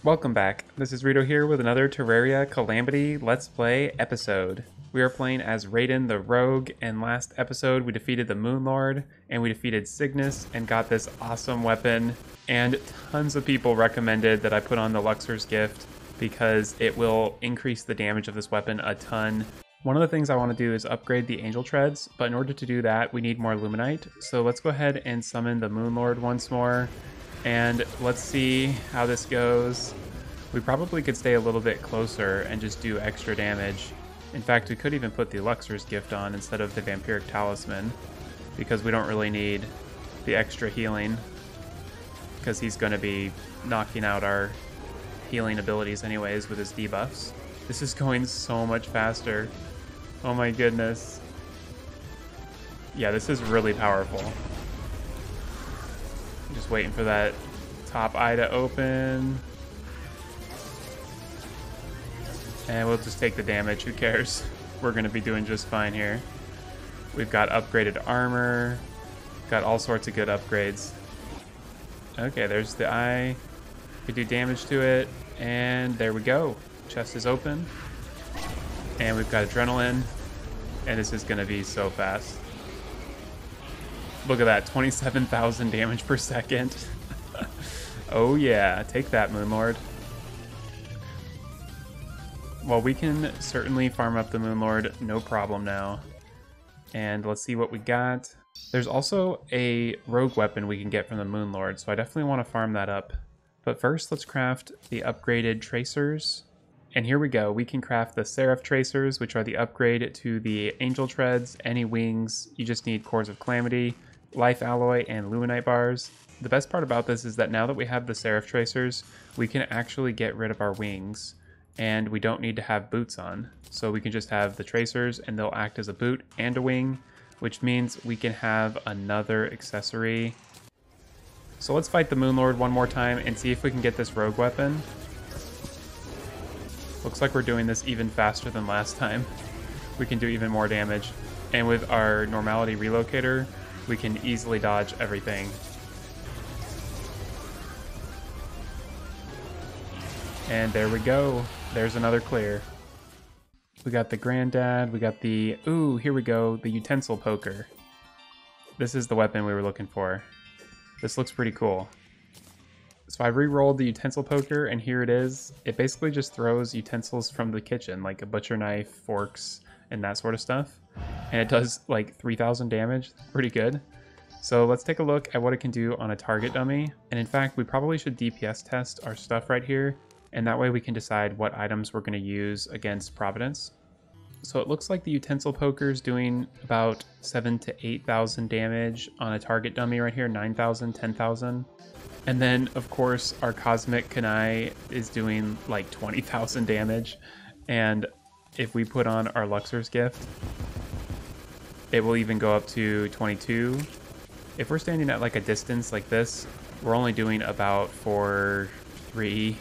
Welcome back. This is Rito here with another Terraria Calamity Let's Play episode. We are playing as Raiden the Rogue, and last episode we defeated the Moonlord, and we defeated Cygnus and got this awesome weapon, and tons of people recommended that I put on the Luxor's Gift because it will increase the damage of this weapon a ton. One of the things I want to do is upgrade the Angel Treads, but in order to do that we need more Luminite, so let's go ahead and summon the Moonlord once more. And let's see how this goes. We probably could stay a little bit closer and just do extra damage. In fact, we could even put the Luxor's Gift on instead of the Vampiric Talisman, because we don't really need the extra healing, because he's going to be knocking out our healing abilities anyways with his debuffs. This is going so much faster. Oh my goodness. Yeah, this is really powerful. Just waiting for that top eye to open. And we'll just take the damage, who cares? We're gonna be doing just fine here. We've got upgraded armor, got all sorts of good upgrades. Okay, there's the eye. We do damage to it, and there we go. Chest is open. And we've got adrenaline, and this is gonna be so fast. Look at that, 27,000 damage per second. Oh yeah, take that, Moonlord. Well, we can certainly farm up the Moonlord, no problem now. And let's see what we got. There's also a rogue weapon we can get from the Moonlord, so I definitely want to farm that up. But first, let's craft the upgraded tracers. And here we go, we can craft the Seraph tracers, which are the upgrade to the Angel Treads, any wings. You just need Cores of Calamity, Life Alloy, and Luminite bars. The best part about this is that now that we have the Seraph tracers, we can actually get rid of our wings, and we don't need to have boots on. So we can just have the tracers and they'll act as a boot and a wing, which means we can have another accessory. So let's fight the Moonlord one more time and see if we can get this rogue weapon. Looks like we're doing this even faster than last time. We can do even more damage. And with our Normality Relocator, we can easily dodge everything. And there we go. There's another clear. We got the Granddad, we got the, ooh, here we go, the Utensil Poker. This is the weapon we were looking for. This looks pretty cool. So I re-rolled the Utensil Poker, and here it is. It basically just throws utensils from the kitchen, like a butcher knife, forks, and that sort of stuff. And it does like 3,000 damage, pretty good. So let's take a look at what it can do on a target dummy. And in fact, we probably should DPS test our stuff right here, and that way we can decide what items we're going to use against Providence. So it looks like the Utensil Poker is doing about 7,000 to 8,000 damage on a target dummy right here, 9,000, 10,000. And then, of course, our Cosmic Kunai is doing like 20,000 damage. And if we put on our Luxor's Gift, it will even go up to 22. If we're standing at like a distance like this, we're only doing about 4, 3,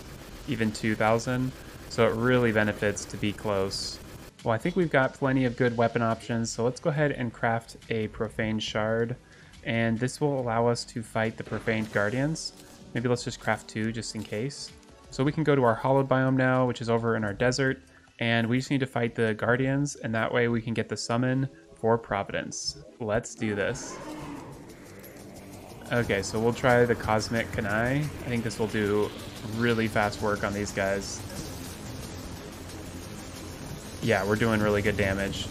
even 2,000. So it really benefits to be close. Well, I think we've got plenty of good weapon options, so let's go ahead and craft a Profane Shard. And this will allow us to fight the Profaned Guardians. Maybe let's just craft 2 just in case. So we can go to our Hollowed Biome now, which is over in our desert. And we just need to fight the Guardians, and that way we can get the summon for Providence. Let's do this. Okay, so we'll try the Cosmic Kunai. I think this will do really fast work on these guys. Yeah, we're doing really good damage.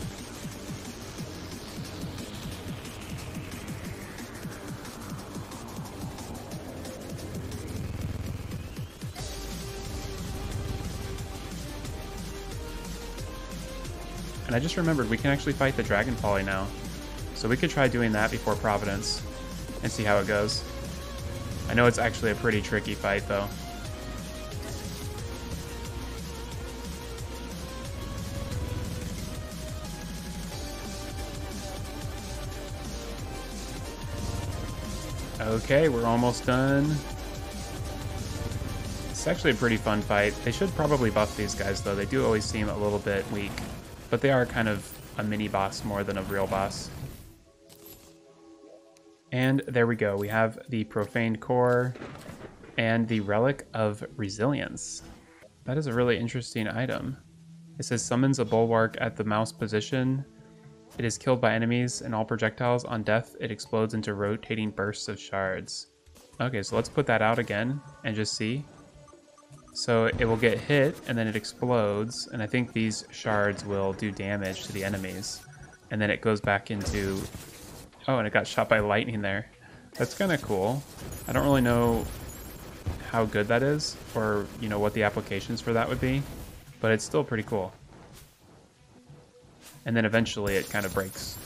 And I just remembered we can actually fight the Dragon Folly now. So we could try doing that before Providence and see how it goes. I know it's actually a pretty tricky fight though. Okay, we're almost done. It's actually a pretty fun fight. They should probably buff these guys though. They do always seem a little bit weak, but they are kind of a mini boss more than a real boss. And there we go. We have the Profaned Core. and the Relic of Resilience. That is a really interesting item. It says summons a bulwark at the mouse position. It is killed by enemies and all projectiles. On death, it explodes into rotating bursts of shards. Okay, so let's put that out again and just see. So it will get hit and then it explodes, and I think these shards will do damage to the enemies. And then it goes back into... Oh, and it got shot by lightning there. That's kind of cool. I don't really know how good that is, or, you know, what the applications for that would be, but it's still pretty cool. And then eventually it kind of breaks.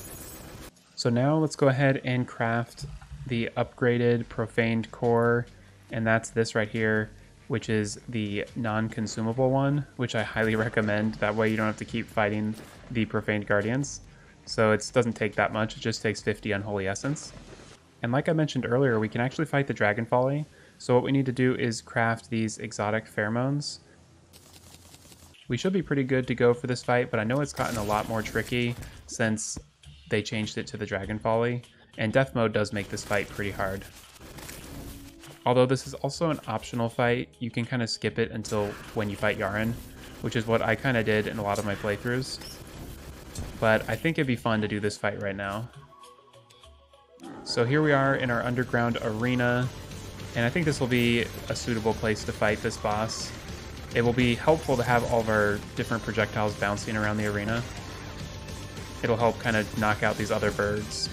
So now let's go ahead and craft the upgraded profaned core, and that's this right here, which is the non-consumable one, which I highly recommend. That way you don't have to keep fighting the profaned guardians. So it doesn't take that much, it just takes 50 unholy essence. And like I mentioned earlier, we can actually fight the Dragon Folly. So what we need to do is craft these exotic pheromones. We should be pretty good to go for this fight, but I know it's gotten a lot more tricky since they changed it to the Dragon Folly, and Death Mode does make this fight pretty hard. Although this is also an optional fight, you can kind of skip it until when you fight Yaren, which is what I kind of did in a lot of my playthroughs. But I think it'd be fun to do this fight right now. So here we are in our underground arena, and I think this will be a suitable place to fight this boss. It will be helpful to have all of our different projectiles bouncing around the arena. It'll help kind of knock out these other birds.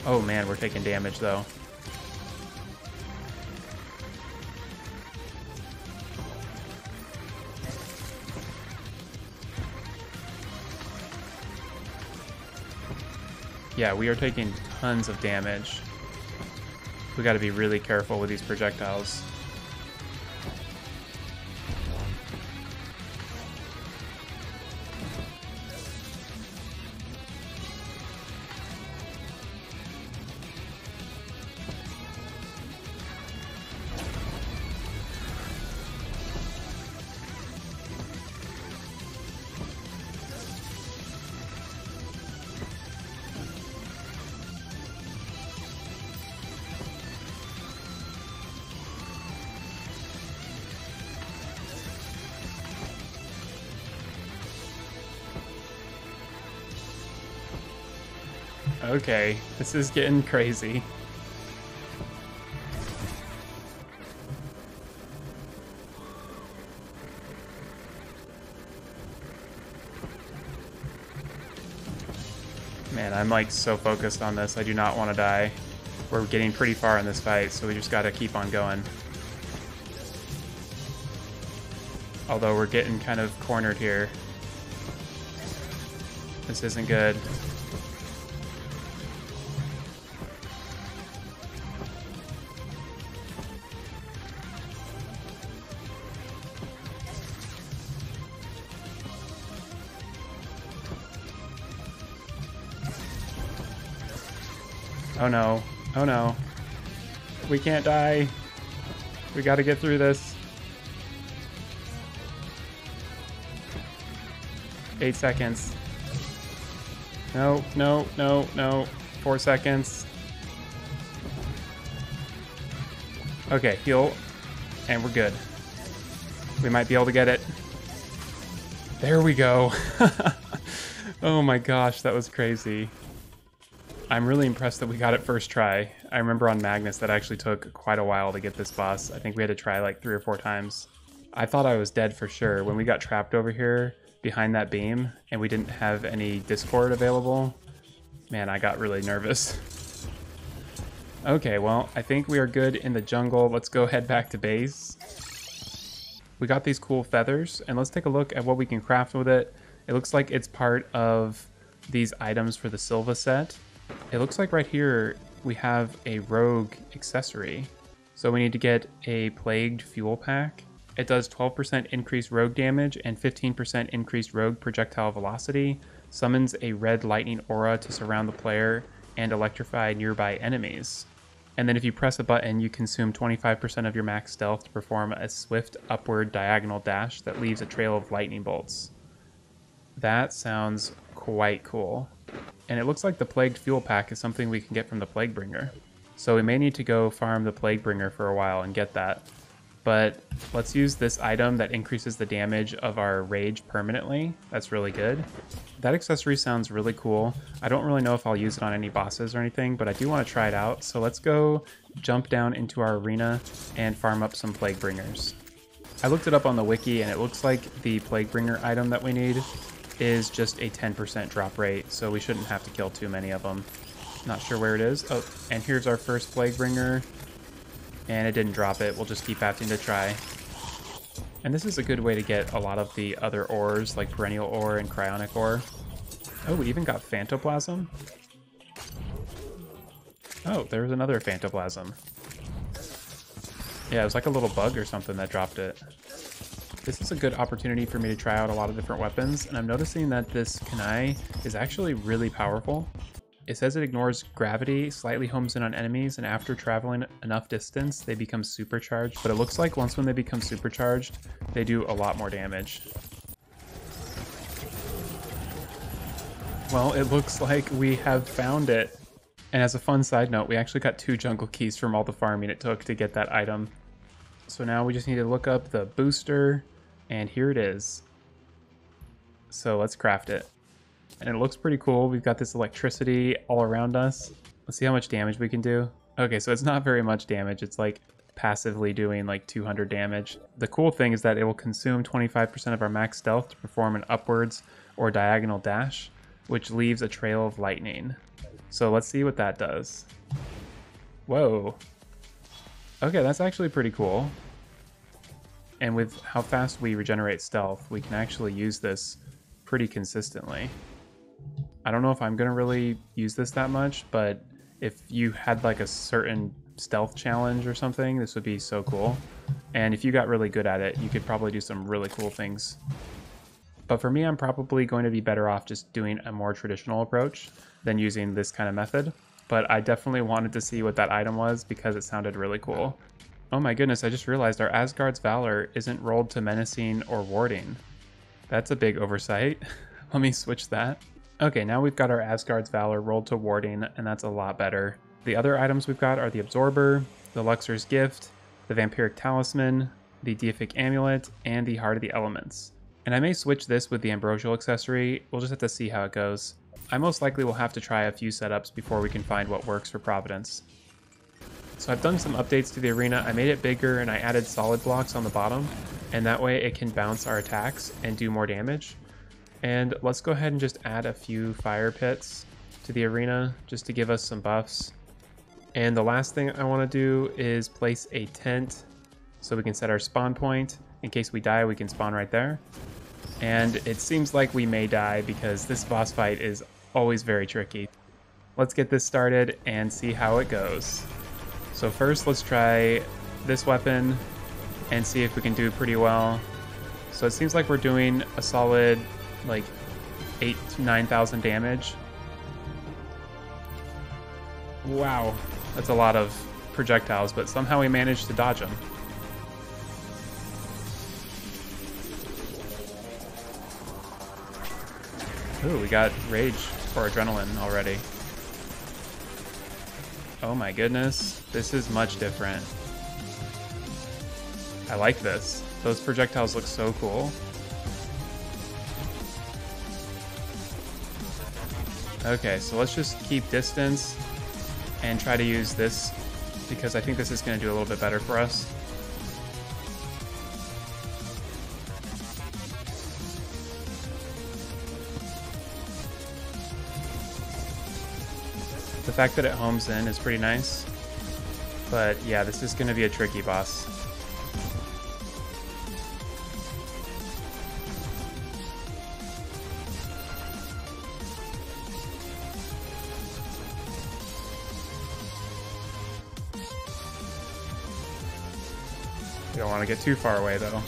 Oh man, we're taking damage though. Yeah, we are taking tons of damage. We gotta be really careful with these projectiles. Okay, this is getting crazy. Man, I'm like so focused on this. I do not want to die. We're getting pretty far in this fight, so we just gotta keep on going. Although we're getting kind of cornered here. This isn't good. Oh no. Oh no. We can't die. We gotta get through this. 8 seconds. No, no, no, no. 4 seconds. Okay, heal. And we're good. We might be able to get it. There we go. Oh my gosh, that was crazy. I'm really impressed that we got it first try. I remember on Magnus that actually took quite a while to get this boss. I think we had to try like 3 or 4 times. I thought I was dead for sure when we got trapped over here behind that beam and we didn't have any Discord available. Man, I got really nervous. Okay, well, I think we are good in the jungle. Let's go head back to base. We got these cool feathers, and let's take a look at what we can craft with it. It looks like it's part of these items for the Silva set. It looks like right here we have a rogue accessory. So we need to get a plagued fuel pack. It does 12% increased rogue damage and 15% increased rogue projectile velocity, summons a red lightning aura to surround the player and electrify nearby enemies. And then if you press a button, you consume 25% of your max stealth to perform a swift upward diagonal dash that leaves a trail of lightning bolts. That sounds quite cool. And it looks like the Plagued Fuel Pack is something we can get from the Plaguebringer. So we may need to go farm the Plaguebringer for a while and get that. But let's use this item that increases the damage of our rage permanently. That's really good. That accessory sounds really cool. I don't really know if I'll use it on any bosses or anything, but I do want to try it out. So let's go jump down into our arena and farm up some Plaguebringers. I looked it up on the wiki and it looks like the Plaguebringer item that we need is just a 10% drop rate, so we shouldn't have to kill too many of them. Not sure where it is. Oh, and here's our first Plaguebringer. And it didn't drop it. We'll just keep having to try. And this is a good way to get a lot of the other ores, like Perennial Ore and Cryonic Ore. Oh, we even got Phantoplasm. Oh, there's another Phantoplasm. Yeah, it was like a little bug or something that dropped it. This is a good opportunity for me to try out a lot of different weapons, and I'm noticing that this Kunai is actually really powerful. It says it ignores gravity, slightly homes in on enemies, and after traveling enough distance, they become supercharged. But it looks like once when they become supercharged, they do a lot more damage. Well, it looks like we have found it. And as a fun side note, we actually got 2 jungle keys from all the farming it took to get that item. So now we just need to look up the booster, and here it is. So let's craft it. And it looks pretty cool. We've got this electricity all around us. Let's see how much damage we can do. Okay, so it's not very much damage. It's like passively doing like 200 damage. The cool thing is that it will consume 25% of our max stealth to perform an upwards or diagonal dash, which leaves a trail of lightning. So let's see what that does. Whoa. Okay, that's actually pretty cool. And with how fast we regenerate stealth, we can actually use this pretty consistently. I don't know if I'm going to really use this that much, but if you had like a certain stealth challenge or something, this would be so cool. And if you got really good at it, you could probably do some really cool things. But for me, I'm probably going to be better off just doing a more traditional approach than using this kind of method. But I definitely wanted to see what that item was because it sounded really cool. Oh my goodness, I just realized our Asgard's Valor isn't rolled to menacing or warding. That's a big oversight. Let me switch that. Okay, now we've got our Asgard's Valor rolled to warding, and that's a lot better. The other items we've got are the Absorber, the Luxor's Gift, the Vampiric Talisman, the Deific Amulet, and the Heart of the Elements. And I may switch this with the Ambrosial accessory. We'll just have to see how it goes. I most likely will have to try a few setups before we can find what works for Providence. So I've done some updates to the arena. I made it bigger and I added solid blocks on the bottom, and that way it can bounce our attacks and do more damage. And let's go ahead and just add a few fire pits to the arena just to give us some buffs. And the last thing I want to do is place a tent so we can set our spawn point. In case we die, we can spawn right there. And it seems like we may die because this boss fight is always very tricky. Let's get this started and see how it goes. So first, let's try this weapon and see if we can do pretty well. So it seems like we're doing a solid like 8,000 to 9,000 damage. Wow, that's a lot of projectiles, but somehow we managed to dodge them. Ooh, we got rage or adrenaline already. Oh my goodness, this is much different. I like this. Those projectiles look so cool. Okay, so let's just keep distance and try to use this because I think this is going to do a little bit better for us. The fact that it homes in is pretty nice, but yeah, this is going to be a tricky boss. You don't want to get too far away though.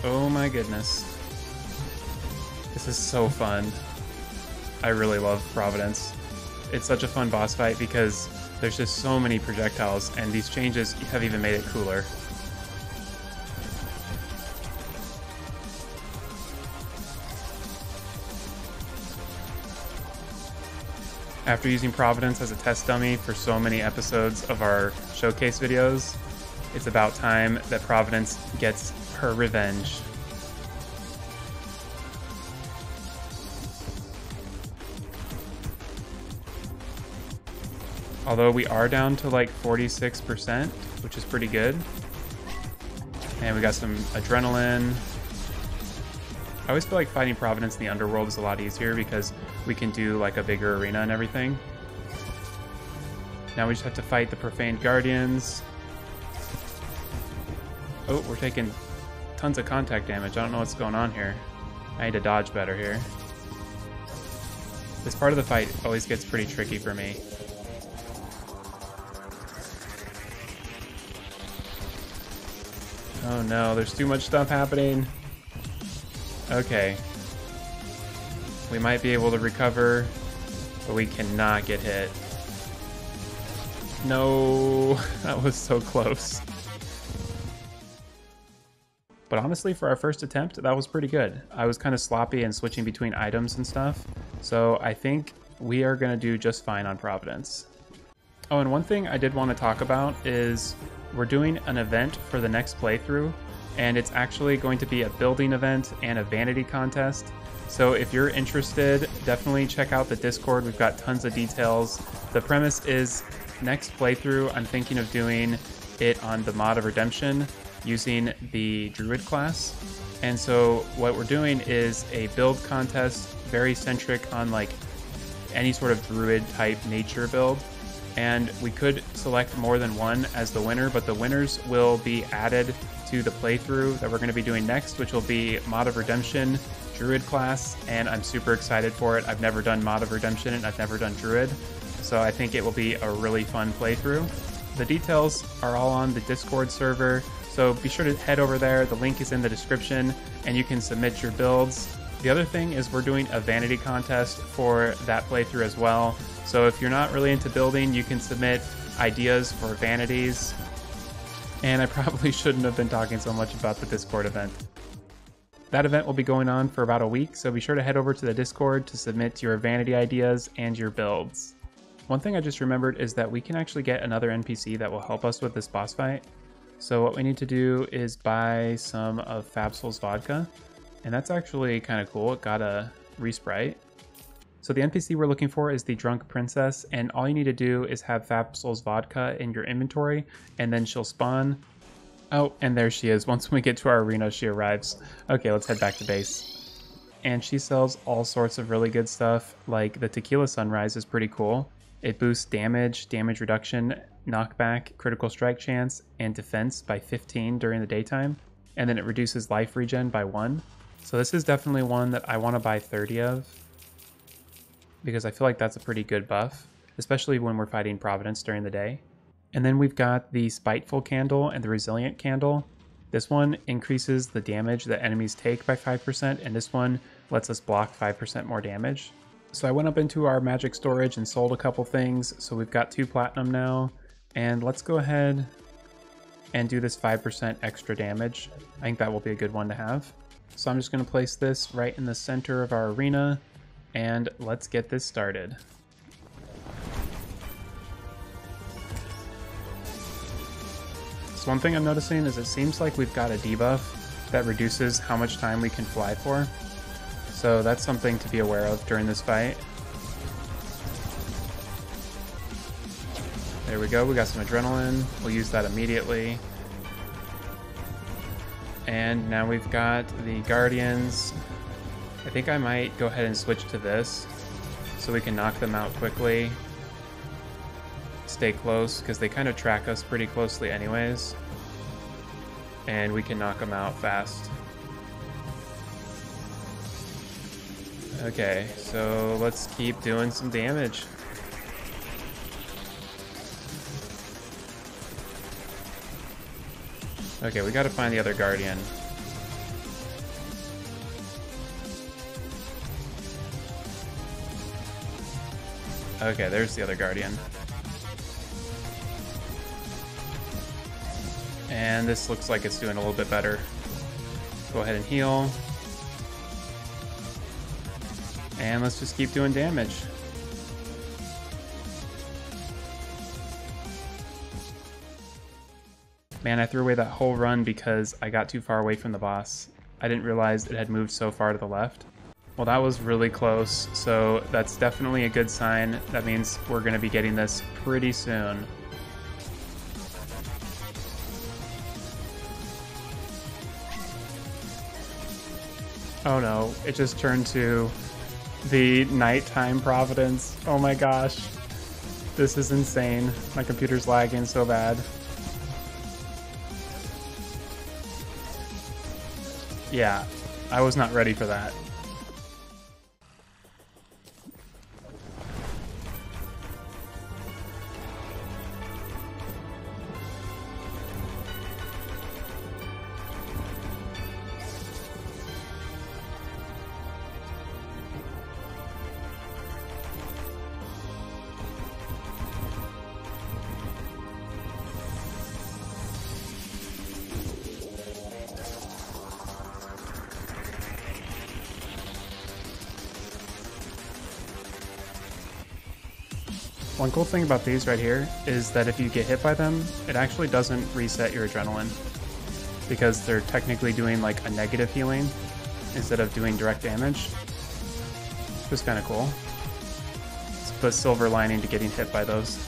Oh my goodness. This is so fun. I really love Providence. It's such a fun boss fight because there's just so many projectiles, and these changes have even made it cooler. After using Providence as a test dummy for so many episodes of our showcase videos, it's about time that Providence gets her revenge. Although we are down to like 46%, which is pretty good. And we got some adrenaline. I always feel like fighting Providence in the underworld is a lot easier because we can do like a bigger arena and everything. Now we just have to fight the Profaned Guardians. Oh, we're taking tons of contact damage. I don't know what's going on here. I need to dodge better here. This part of the fight always gets pretty tricky for me. Oh no, there's too much stuff happening. Okay. We might be able to recover, but we cannot get hit. No, that was so close. But honestly, for our first attempt, that was pretty good. I was kind of sloppy and switching between items and stuff, so I think we are going to do just fine on Providence. Oh, and one thing I did want to talk about is we're doing an event for the next playthrough, and it's actually going to be a building event and a vanity contest. So if you're interested, definitely check out the Discord. We've got tons of details. The premise is next playthrough, I'm thinking of doing it on the Mod of Redemption using the Druid class. And so what we're doing is a build contest, very centric on like any sort of Druid type nature build. And we could select more than one as the winner, but the winners will be added to the playthrough that we're going to be doing next, which will be Mod of Redemption, Druid class, and I'm super excited for it. I've never done Mod of Redemption and I've never done Druid, so I think it will be a really fun playthrough. The details are all on the Discord server, so be sure to head over there. The link is in the description, and you can submit your builds. The other thing is we're doing a vanity contest for that playthrough as well. So if you're not really into building, you can submit ideas for vanities. And I probably shouldn't have been talking so much about the Discord event. That event will be going on for about a week, so be sure to head over to the Discord to submit your vanity ideas and your builds. One thing I just remembered is that we can actually get another NPC that will help us with this boss fight. So what we need to do is buy some of Fabsol's vodka, and that's actually kind of cool. It got a resprite. So the NPC we're looking for is the Drunk Princess, and all you need to do is have Fabsol's vodka in your inventory, and then she'll spawn. Oh, and there she is. Once we get to our arena, she arrives. Okay, let's head back to base. And she sells all sorts of really good stuff, like the Tequila Sunrise is pretty cool. It boosts damage, damage reduction, knockback, critical strike chance, and defense by 15 during the daytime, and then it reduces life regen by 1. So this is definitely one that I want to buy 30 of, because I feel like that's a pretty good buff, especially when we're fighting Providence during the day. And then we've got the Spiteful Candle and the Resilient Candle. This one increases the damage that enemies take by 5%, and this one lets us block 5% more damage. So I went up into our magic storage and sold a couple things, so we've got 2 platinum now. And let's go ahead and do this 5% extra damage. I think that will be a good one to have. So I'm just going to place this right in the center of our arena, and let's get this started. So one thing I'm noticing is it seems like we've got a debuff that reduces how much time we can fly for. So that's something to be aware of during this fight. There we go, we got some adrenaline. We'll use that immediately. And now we've got the Guardians. I think I might go ahead and switch to this so we can knock them out quickly. Stay close, because they kind of track us pretty closely anyways. And we can knock them out fast. Okay, so let's keep doing some damage. Okay, we gotta find the other Guardian. Okay, there's the other Guardian. And this looks like it's doing a little bit better. Go ahead and heal. And let's just keep doing damage. Man, I threw away that whole run because I got too far away from the boss. I didn't realize it had moved so far to the left. Well, that was really close, so that's definitely a good sign. That means we're going to be getting this pretty soon. Oh no, it just turned to the nighttime Providence. Oh my gosh. This is insane. My computer's lagging so bad. Yeah, I was not ready for that. One cool thing about these right here is that if you get hit by them, it actually doesn't reset your adrenaline because they're technically doing like a negative healing instead of doing direct damage. Which is kind of cool. It's the silver lining to getting hit by those.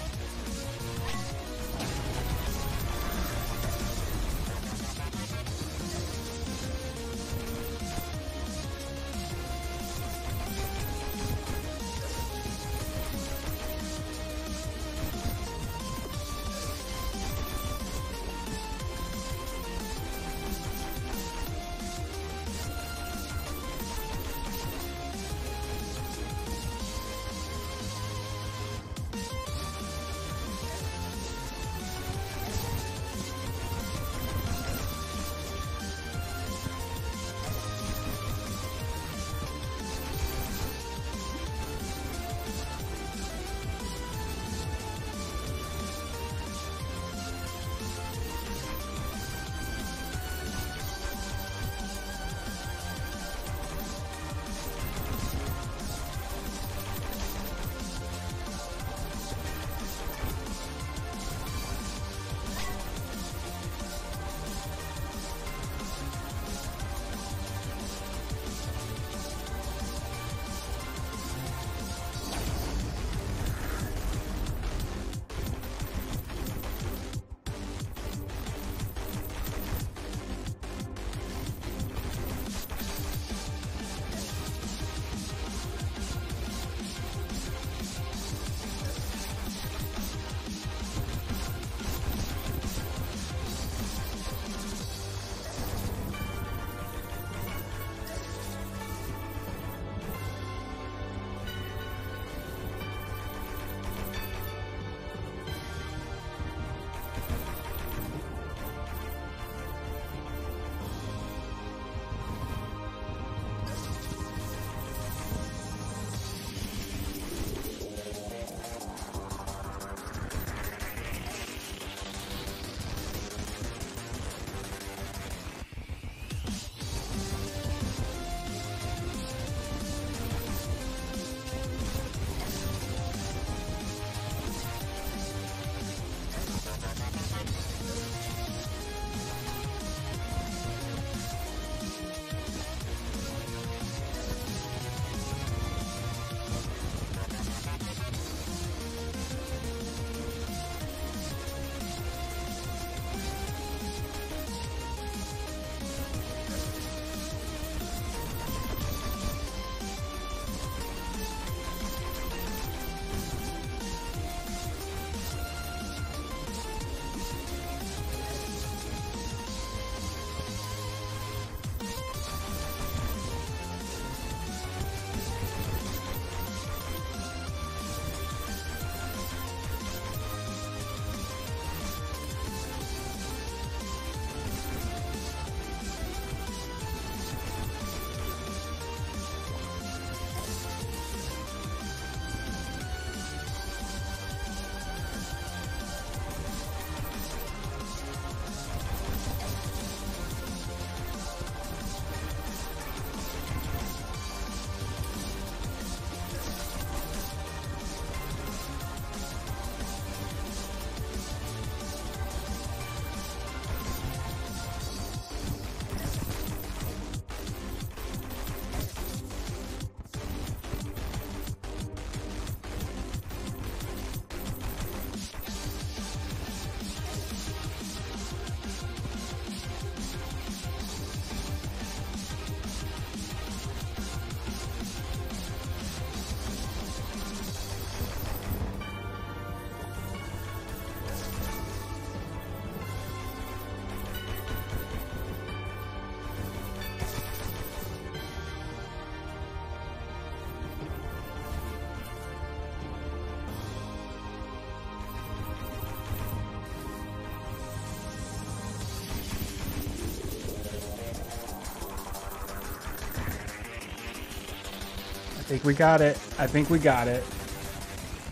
think we got it. I think we got it.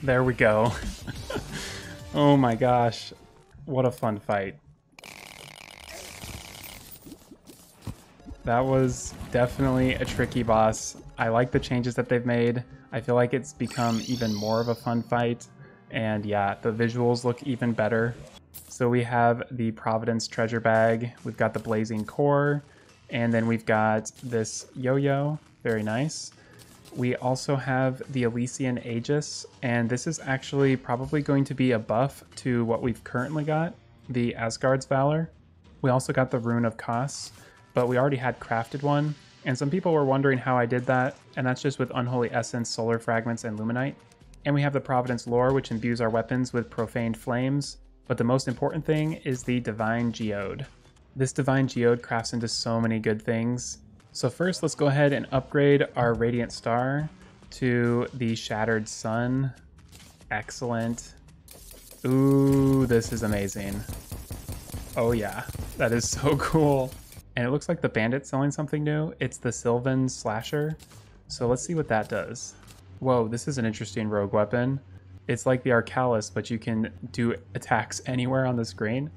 There we go. Oh my gosh. What a fun fight. That was definitely a tricky boss. I like the changes that they've made. I feel like it's become even more of a fun fight. And yeah, the visuals look even better. So we have the Providence treasure bag. We've got the blazing core. And then we've got this yo-yo. Very nice. We also have the Elysian Aegis. And this is actually probably going to be a buff to what we've currently got, the Asgard's Valor. We also got the Rune of Kos, but we already had crafted one. And some people were wondering how I did that, and that's just with Unholy Essence, Solar Fragments, and Luminite. And we have the Providence Lore, which imbues our weapons with Profaned Flames. But the most important thing is the Divine Geode. This Divine Geode crafts into so many good things. So first, let's go ahead and upgrade our Radiant Star to the Shattered Sun. Excellent. Ooh, this is amazing. Oh yeah, that is so cool. And it looks like the Bandit's selling something new. It's the Sylvan Slasher. So let's see what that does. Whoa, this is an interesting rogue weapon. It's like the Arcalis, but you can do attacks anywhere on the screen.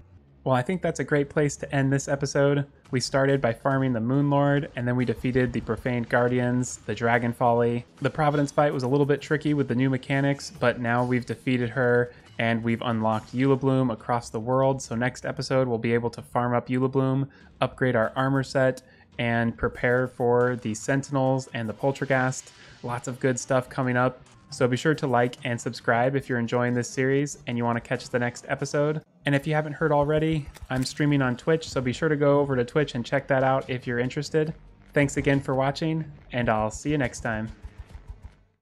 Well, I think that's a great place to end this episode. We started by farming the Moonlord, and then we defeated the Profaned Guardians, the Dragon Folly. The Providence fight was a little bit tricky with the new mechanics, but now we've defeated her, and we've unlocked Eulabloom across the world. So next episode, we'll be able to farm up Eulabloom, upgrade our armor set, and prepare for the Sentinels and the Poltergast. Lots of good stuff coming up. So be sure to like and subscribe if you're enjoying this series and you want to catch the next episode. And if you haven't heard already, I'm streaming on Twitch, so be sure to go over to Twitch and check that out if you're interested. Thanks again for watching, and I'll see you next time.